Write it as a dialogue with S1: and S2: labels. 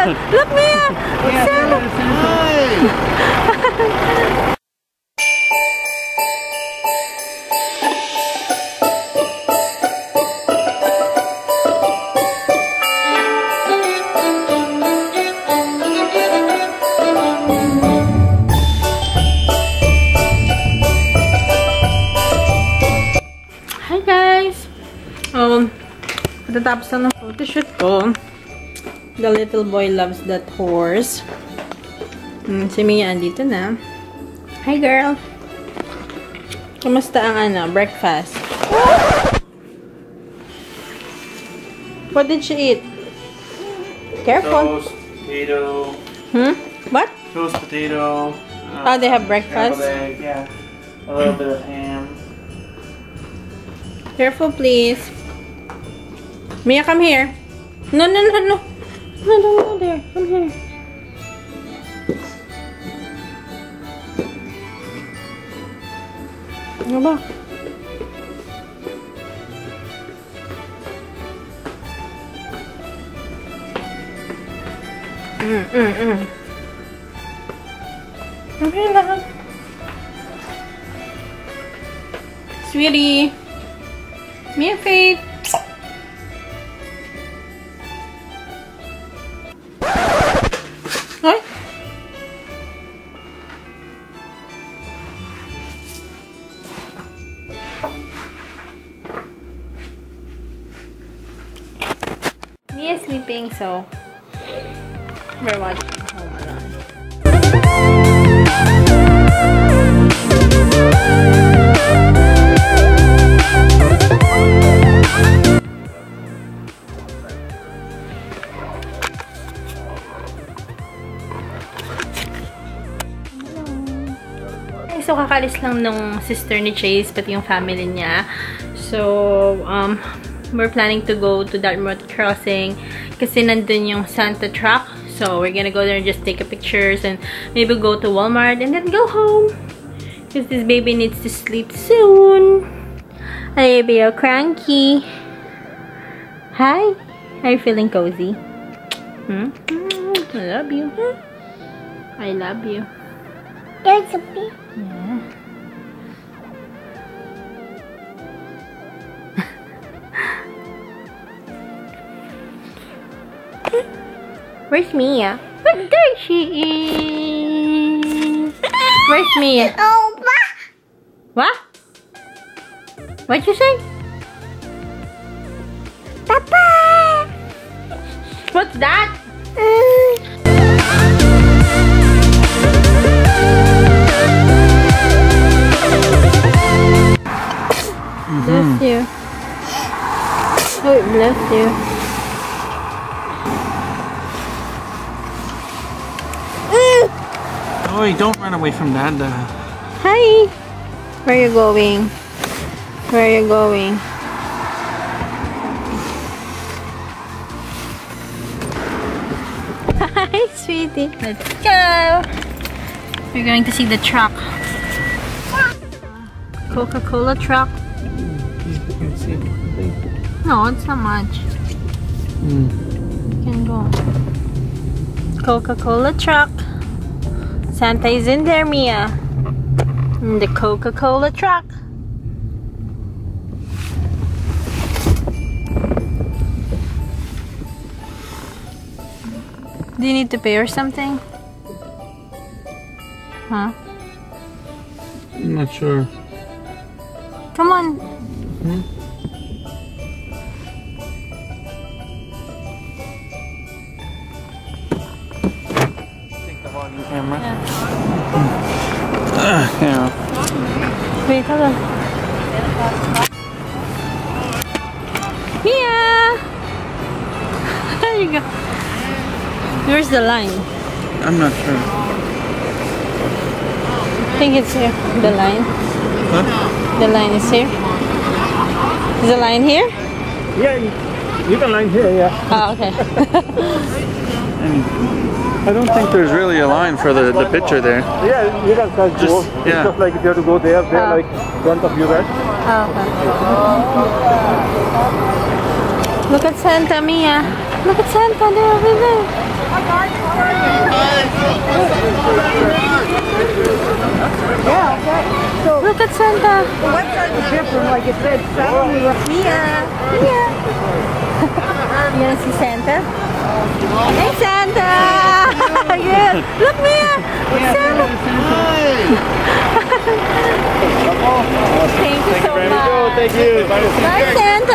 S1: Look, Mia! Santa!
S2: Hi guys! Patatapos lang ng photoshoot ko. The little boy loves that horse. Si Mia andito na. Hi girl! Kamusta ang breakfast? What did she eat? Careful!
S3: Toast, potato.
S2: What?
S3: Toast, potato.
S2: Oh, they have breakfast?
S3: Scrambled egg, yeah. A little bit of ham.
S2: Careful, please. Mia, come here. No, no, no, no. No, don't go there. Come here. Ano ba? Come here lang. Sweetie. Mia, Faith. Ay. Mia's sleeping, so we're watching Home Alone. So, kakalis lang nung sister ni Chase, pati yung family niya. So, we're planning to go to Dartmouth Crossing kasi nandun yung Santa truck. So, we're gonna go there and just take a pictures and maybe go to Walmart and then go home. Because this baby needs to sleep soon. Are you cranky? Hi. Are you feeling cozy? I love you. I love you.
S1: There's a bit.
S2: Yeah. Where's Mia? Oh, there she is. Where's Mia?
S1: Oh,
S2: What? What'd you say?
S1: Papa.
S2: What's that? Bless you. Oh, bless you.
S3: Oh, don't run away from Dada.
S2: Hi. Where are you going? Where are you going? Hi, sweetie. Let's go. We're going to see the truck. Coca-Cola truck. No, it's not much. You can go. Coca-Cola truck. Santa is in there, Mia. In the Coca-Cola truck. Do you need to pay or something? Huh?
S3: I'm not sure.
S2: Come on.
S3: Take the vlogging camera.
S2: Yeah. Wait, hold on. Mia! There you go. Where's the line?
S3: I'm not sure.
S2: I think it's here. The line.
S3: Huh?
S2: The line is here. Is the line here?
S3: Yeah, you can line here, yeah.
S2: Oh, okay.
S3: I don't think there's really a line for the picture there.
S4: Yeah, you can just go.
S3: Yeah.
S4: It's just like if you have to go there,
S2: Oh.
S4: like front of you, right?
S2: Oh, okay. Look at Santa, Mia. Look at Santa, they're over there. Look at Santa.
S5: The website is different, like it said Mia.
S2: You wanna see Santa? Hey Santa! Yes! Look Mia! Santa! Thank you so much.
S4: Thank you.
S2: Bye Santa!